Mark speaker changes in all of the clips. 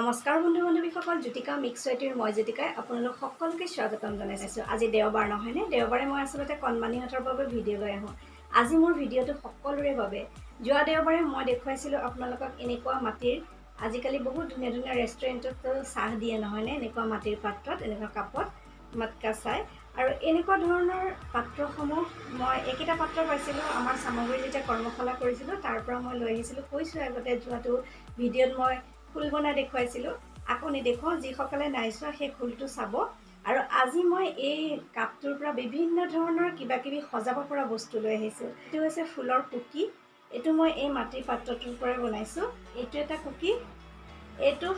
Speaker 1: নমস্কাৰ বন্ধু-বান্ধৱীসকল জ্যোতিকা মিক্সৱেটিৰ মই জ্যোতিকাই আপোনালোক সকলোকে স্বাগতম জনাইছো। আজি দেওবাৰ নহয়নে? দেওবাৰে মই আসলতে কণমানিহঁতৰ বাবে ভিডিঅ' লৈ আহোঁ। আজি মোৰ ভিডিঅ'টো সকলোৰে বাবে। যোৱা দেওবাৰে মই দেখুৱাইছিলোঁ আপোনালোকক এনেকুৱা মাটিৰ আজিকালি বহুত ধুনীয়া ধুনীয়া ৰেষ্টুৰেণ্টত চাহ দিয়ে নহয়নে? এনেকুৱা মাটিৰ পাত্ৰত, এনেকুৱা কাপত মটকা চাই আৰু এনেকুৱা ধৰণৰ পাত্ৰসমূহ মই এইকেইটা পাত্ৰ পাইছিলোঁ আমাৰ সামগ্ৰী যেতিয়া কৰ্মশালা কৰিছিলোঁ তাৰ পৰা মই লৈ আহিছিলোঁ। কৈছোঁ আগতে যোৱাটো ভিডিঅ'ত মই ফুল বনাই দেখুৱাইছিলোঁ। আকৌ নেদেখুৱাওঁ, যিসকলে নাই চোৱা সেই ফুলটো চাব। আৰু আজি মই এই কাপটোৰ পৰা বিভিন্ন ধৰণৰ কিবা কিবি সজাব পৰা বস্তু লৈ আহিছোঁ। এইটো হৈছে ফুলৰ কুকি। এইটো মই এই মাটিৰ পাত্ৰটোৰ পৰাই বনাইছোঁ। এইটো এটা কুকি, এইটো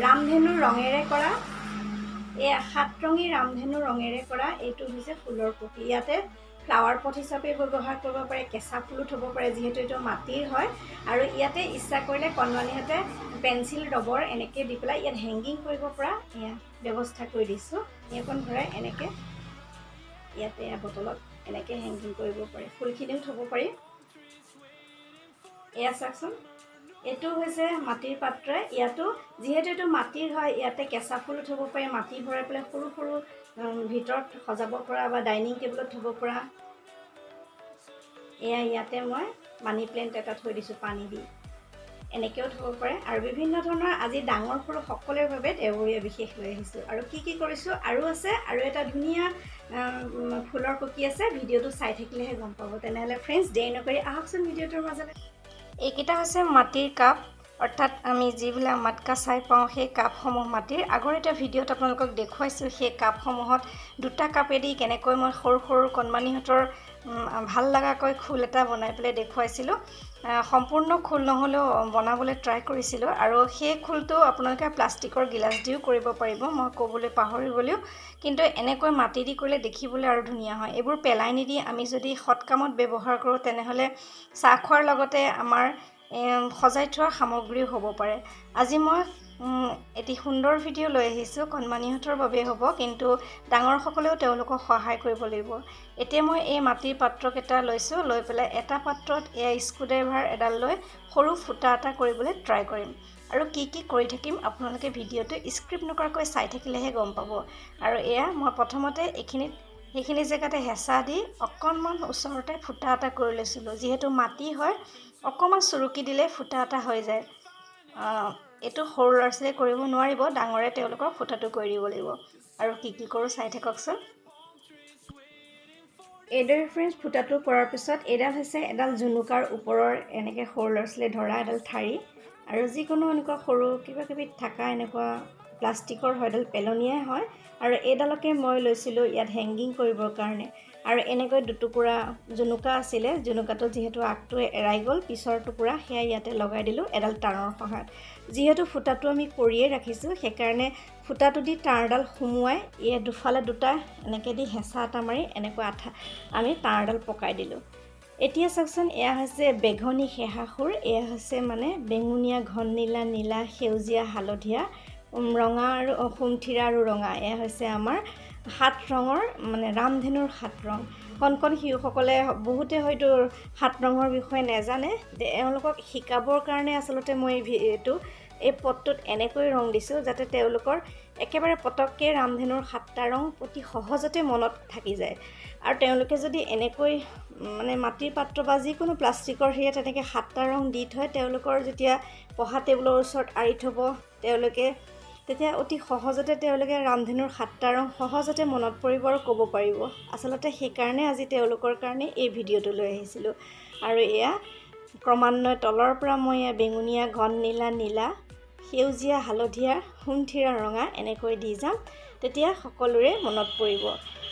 Speaker 1: ৰামধেনুৰ ৰঙেৰে কৰা, এই 7 ৰঙী ৰামধেনুৰ ৰঙেৰে কৰা এইটো হৈছে ফুলৰ কুকি। ইয়াতে ফ্লাৱাৰ পট হিচাপে ব্যৱহাৰ কৰিব পাৰে, কেঁচা ফুলো থ'ব পাৰে যিহেতু এইটো মাটিৰ হয়। আৰু ইয়াতে ইচ্ছা কৰিলে কণমানিহঁতে পেঞ্চিল ৰবৰ এনেকৈ দি পেলাই ইয়াত হেংগিং কৰিব পৰা এয়া ব্যৱস্থা কৰি দিছোঁ। এইখন ভৰাই এনেকৈ ইয়াতে বটলত এনেকৈ হেংগিং কৰিব পাৰি, ফুলখিনিও থ'ব পাৰি। এয়া চাওকচোন, এইটো হৈছে মাটিৰ পাত্ৰ। ইয়াতো যিহেতু এইটো মাটিৰ হয় ইয়াতে কেঁচা ফুলো থ'ব পাৰি, মাটি ভৰাই পেলাই সৰু সৰু ভিতৰত সজাব পৰা বা ডাইনিং টেবুলত থ'ব পৰা। এয়া ইয়াতে মই মানি প্লেণ্ট এটা থৈ দিছোঁ পানী দি, এনেকৈও থ'ব পাৰে। আৰু বিভিন্ন ধৰণৰ আজি ডাঙৰ সৰু সকলোৰে বাবে দেওবৰীয়া বিশেষ লৈ আহিছোঁ। আৰু কি কৰিছোঁ আৰু আছে, আৰু এটা ধুনীয়া ফুলৰ কুকি আছে। ভিডিঅ'টো চাই থাকিলেহে গম পাব। তেনেহ'লে ফ্ৰেণ্ডছ, দেৰি নকৰি আহকচোন ভিডিঅ'টোৰ মাজলৈ। এইকেইটা হৈছে মাটিৰ কাপ, অৰ্থাৎ আমি যিবিলাক মটকা চাই পাওঁ সেই কাপসমূহ মাটিৰ। আগৰ এটা ভিডিঅ'ত আপোনালোকক দেখুৱাইছোঁ সেই কাপসমূহত দুটা কাপেদি কেনেকৈ মই সৰু সৰু কণমানিহঁতৰ ভাল লগাকৈ খোল এটা বনাই পেলাই দেখুৱাইছিলোঁ। সম্পূৰ্ণ খোল নহ'লেও বনাবলৈ ট্ৰাই কৰিছিলোঁ। আৰু সেই খোলটো আপোনালোকে প্লাষ্টিকৰ গিলাচ দিও কৰিব পাৰিব, মই ক'বলৈ পাহৰি গ'লেও। কিন্তু এনেকৈ মাটি দি কৰিলে দেখিবলৈ আৰু ধুনীয়া হয়। এইবোৰ পেলাই নিদি আমি যদি সৎ কামত ব্যৱহাৰ কৰোঁ তেনেহ'লে চাহ খোৱাৰ লগতে আমাৰ সজাই থোৱা সামগ্ৰীও হ'ব পাৰে। আজি মই এটি সুন্দৰ ভিডিঅ' লৈ আহিছোঁ, কণমানিহঁতৰ বাবে হ'ব, কিন্তু ডাঙৰসকলেও তেওঁলোকক সহায় কৰিব লাগিব। এতিয়া মই এই মাটিৰ পাত্ৰকেইটা লৈছোঁ, লৈ পেলাই এটা পাত্ৰত এয়া স্ক্ৰুড্ৰাইভাৰ এডাল লৈ সৰু ফুটা এটা কৰিবলৈ ট্ৰাই কৰিম। আৰু কি কৰি থাকিম আপোনালোকে ভিডিঅ'টো স্ক্ৰিপ্ট নকৰাকৈ চাই থাকিলেহে গম পাব। আৰু এয়া মই প্ৰথমতে সেইখিনি জেগাতে হেঁচা দি অকণমান ওচৰতে ফুটা এটা কৰি লৈছিলোঁ। যিহেতু মাটি হয় অকণমান চুৰুকি দিলে ফুটা এটা হৈ যায়। এইটো সৰু ল'ৰা ছোৱালীয়ে কৰিব নোৱাৰিব, ডাঙৰে তেওঁলোকক ফুটাটো কৰি দিব লাগিব। আৰু কি কৰোঁ চাই থাককচোন। এইদৰে ফ্ৰেণ্ডছ, ফুটাটো কৰাৰ পিছত এইডাল হৈছে এডাল জুনুকাৰ ওপৰৰ এনেকৈ সৰু ল'ৰা ছোৱালীয়ে ধৰা এডাল ঠাৰি। আৰু যিকোনো এনেকুৱা সৰু কিবা কিবি থকা এনেকুৱা প্লাষ্টিকৰ হয়, এডাল পেলনীয়াই হয়। আৰু এইডালকে মই লৈছিলোঁ ইয়াত হেংগিং কৰিবৰ কাৰণে। আৰু এনেকৈ দুটুকুৰা জুনুকা আছিলে, জুনুকাটো যিহেতু আগটো এৰাই গ'ল, পিছৰ টুকুৰা সেয়া ইয়াতে লগাই দিলোঁ এডাল তাঁৰৰ সহায়ত। যিহেতু ফুটাটো আমি কৰিয়ে ৰাখিছোঁ সেইকাৰণে ফুটাটো দি তাঁৰডাল সুমুৱাই এই দুফালে দুটা এনেকৈ দি হেঁচা এটা মাৰি এনেকুৱা আমি তাঁৰডাল পকাই দিলোঁ। এতিয়া চাওকচোন, এয়া হৈছে বেঙুনী সেহাসুৰ, এয়া হৈছে মানে বেঙুনীয়া, ঘন নীলা, নীলা, সেউজীয়া, হালধীয়া, ৰঙা আৰু সুমথিৰা আৰু ৰঙা। এয়া হৈছে আমাৰ 7 ৰঙৰ মানে ৰামধেনুৰ 7 ৰং। কণ শিশুসকলে বহুতে হয়তো 7 ৰঙৰ বিষয়ে নাজানে, তেওঁলোকক শিকাবৰ কাৰণে আচলতে মই এই পটটোত এনেকৈ ৰং দিছোঁ যাতে তেওঁলোকৰ একেবাৰে পটককৈ ৰামধেনুৰ 7টা ৰং অতি সহজতে মনত থাকি যায়। আৰু তেওঁলোকে যদি এনেকৈ মানে মাটিৰ পাত্ৰ বা যিকোনো প্লাষ্টিকৰ হেৰিয়াত তেনেকৈ 7টা ৰং দি থয়, তেওঁলোকৰ যেতিয়া পঢ়া টেবুলৰ ওচৰত আঁৰি থ'ব তেতিয়া অতি সহজতে তেওঁলোকে ৰামধেনুৰ 7টা ৰং সহজতে মনত পৰিব আৰু ক'ব পাৰিব। আচলতে সেইকাৰণে আজি তেওঁলোকৰ কাৰণে এই ভিডিঅ'টো লৈ আহিছিলোঁ। আৰু এয়া ক্ৰমান্বয়ে তলৰ পৰা মই এয়া বেঙুনীয়া, ঘন নীলা, নীলা, সেউজীয়া, হালধীয়া, সুমথিৰা, ৰঙা এনেকৈ দি যাম, তেতিয়া সকলোৰে মনত পৰিব।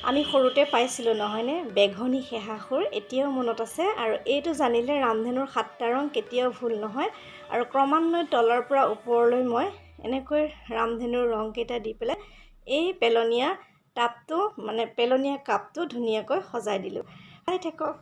Speaker 1: আমি সৰুতে পাইছিলোঁ নহয়নে, বেঙুনী সেহাসুৰ, এতিয়াও মনত আছে। আৰু এইটো জানিলে ৰামধেনুৰ 7টা ৰং কেতিয়াও ভুল নহয়। আৰু ক্ৰমান্বয়ে তলৰ পৰা ওপৰলৈ মই এনেকৈ ৰামধেনুৰ ৰংকেইটা দি পেলাই এই পেলনীয়া কাপটো ধুনীয়াকৈ সজাই দিলোঁ। চাই থাকক।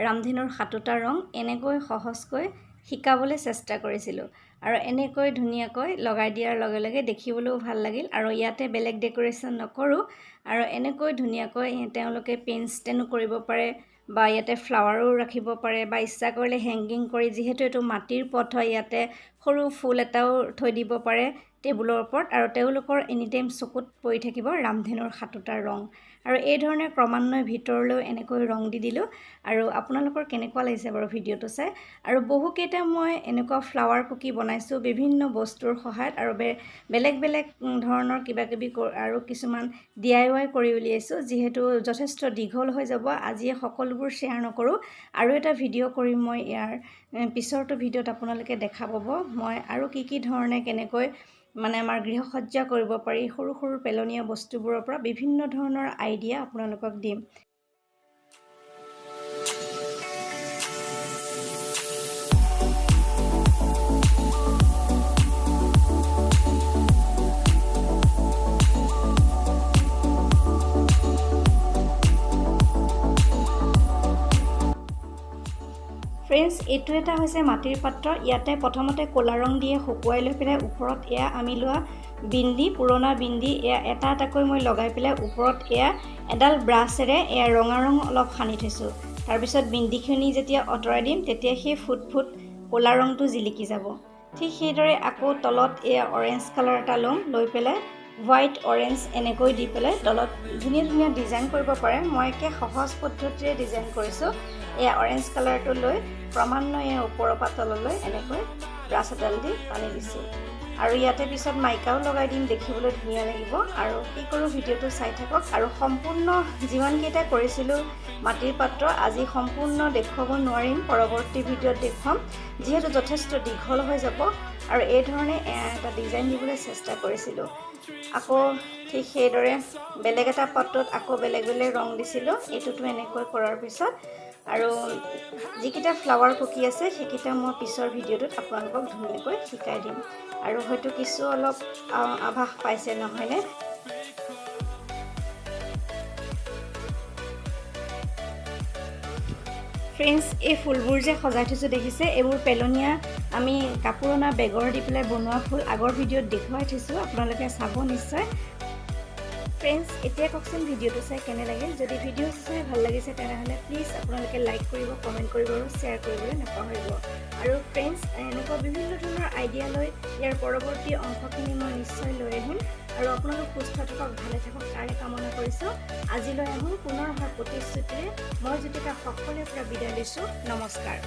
Speaker 1: ৰামধেনুৰ 7টা ৰং এনেকৈ সহজকৈ শিকাবলৈ চেষ্টা কৰিছিলোঁ আৰু এনেকৈ ধুনীয়াকৈ লগাই দিয়াৰ লগে লগে দেখিবলৈও ভাল লাগিল আৰু ইয়াতে বেলেগ ডেকোৰেশ্যন নকৰোঁ আৰু এনেকৈ ধুনীয়াকৈ তেওঁলোকে পেইণ্ট ষ্টেণ্ডো কৰিব পাৰে বা ইয়াতে ফ্লাৱাৰো ৰাখিব পাৰে বা ইচ্ছা কৰিলে হেংগিং কৰি যিহেতু এইটো মাটিৰ পট হয় ইয়াতে সৰু ফুল এটাও থৈ দিব পাৰে টেবুলৰ ওপৰত আৰু তেওঁলোকৰ এনিটাইম চকুত পৰি থাকিব ৰামধেনুৰ 7টা ৰং আৰু এই ধৰণে ক্ৰমান্বয়ে ভিতৰলৈ এনেকৈ ৰং দি দিলোঁ আৰু আপোনালোকৰ কেনেকুৱা লাগিছে বাৰু ভিডিঅ'টো চাই আৰু বহুকেইটা মই এনেকুৱা ফ্লাৱাৰ কুকি বনাইছোঁ বিভিন্ন বস্তুৰ সহায়ত আৰু বেলেগ বেলেগ ধৰণৰ কিবাকিবি আৰু কিছুমান DIY কৰি উলিয়াইছোঁ যিহেতু যথেষ্ট দীঘল হৈ যাব আজিয়ে সকলোবোৰ শ্বেয়াৰ নকৰোঁ আৰু এটা ভিডিঅ' কৰিম মই ইয়াৰ পিছৰটো ভিডিঅ'ত আপোনালোকে দেখা পাব মই আৰু কি ধৰণে কেনেকৈ মানে আমাৰ গৃহসজ্জা কৰিব পাৰি সৰু সৰু পেলনীয়া বস্তুবোৰৰ পৰা বিভিন্ন ধৰণৰ আইডিয়া আপোনালোকক দিম ফ্ৰেণ্ডছ এইটো এটা হৈছে মাটিৰ পাত্ৰ ইয়াতে প্ৰথমতে ক'লা ৰং দিয়ে শুকুৱাই লৈ পেলাই ওপৰত এয়া আমি লোৱা বিন্দি পুৰণা বিন্দি এয়া এটা এটাকৈ মই লগাই পেলাই ওপৰত এয়া এডাল ব্ৰাছেৰে এয়া ৰঙা ৰং অলপ সানি থৈছোঁ তাৰপিছত বিন্দিখিনি যেতিয়া আঁতৰাই দিম তেতিয়া সেই ফুট ক'লা ৰংটো জিলিকি যাব ঠিক সেইদৰে আকৌ তলত এয়া অৰেঞ্জ কালাৰ এটা ল'ম লৈ পেলাই হোৱাইট অৰেঞ্জ এনেকৈ দি পেলাই তলত ধুনীয়া ধুনীয়া ডিজাইন কৰিব পাৰে মই একে সহজ পদ্ধতিৰে ডিজাইন কৰিছোঁ এয়া অৰেঞ্জ কালাৰটো লৈ ক্ৰমান্বয়ে ওপৰৰ পৰা তললৈ এনেকৈ ব্ৰাছ এডাল দি টানি দিছোঁ আৰু ইয়াতে পিছত মাইকাও লগাই দিম দেখিবলৈ ধুনীয়া লাগিব আৰু কি কৰোঁ ভিডিঅ'টো চাই থাকক আৰু সম্পূৰ্ণ যিমানকেইটা কৰিছিলোঁ মাটিৰ পাত্ৰ আজি সম্পূৰ্ণ দেখুৱাব নোৱাৰিম পৰৱৰ্তী ভিডিঅ'ত দেখুৱাম যিহেতু যথেষ্ট দীঘল হৈ যাব আৰু এই ধৰণে এটা ডিজাইন দিবলৈ চেষ্টা কৰিছিলোঁ আকৌ ঠিক সেইদৰে বেলেগ এটা পাত্ৰত আকৌ বেলেগ বেলেগ ৰং দিছিলোঁ এইটোতো এনেকৈ কৰাৰ পিছত আৰু যিকেইটা ফ্লাৱাৰ কুকি আছে সেইকেইটা মই পিছৰ ভিডিঅ'টোত আপোনালোকক ধুনীয়াকৈ শিকাই দিম আৰু হয়তো কিছু অলপ আভাস পাইছে নহয়নে ফ্ৰেণ্ডছ এই ফুলবোৰ যে সজাই থৈছোঁ দেখিছে এইবোৰ পেলনীয়া আমি কাপোৰ অনা বেগৰ দি পেলাই বনোৱা ফুল আগৰ ভিডিঅ'ত দেখুৱাই থৈছোঁ আপোনালোকে চাব নিশ্চয় ফ্ৰেণ্ডছ এতিয়া কওকচোন ভিডিঅ'টো চাই কেনে লাগিল যদি ভিডিঅ' চাই ভাল লাগিছে তেনেহ'লে প্লিজ আপোনালোকে লাইক কৰিব কমেণ্ট কৰিব আৰু শ্বেয়াৰ কৰিবলৈ নাপাহৰিব আৰু ফ্ৰেণ্ডছ এনেকুৱা বিভিন্ন ধৰণৰ আইডিয়া লৈ ইয়াৰ পৰৱৰ্তী অংশখিনি মই নিশ্চয় লৈ আহিম আৰু আপোনালোক সুস্থ থাকক ভালে থাকক তাৰে কামনা কৰিছোঁ আজিলৈ আহোঁ পুনৰ অহাৰ প্ৰতিশ্ৰুতিৰে মই জ্যোতিকা সকলোৰে পৰা বিদায় লৈছোঁ নমস্কাৰ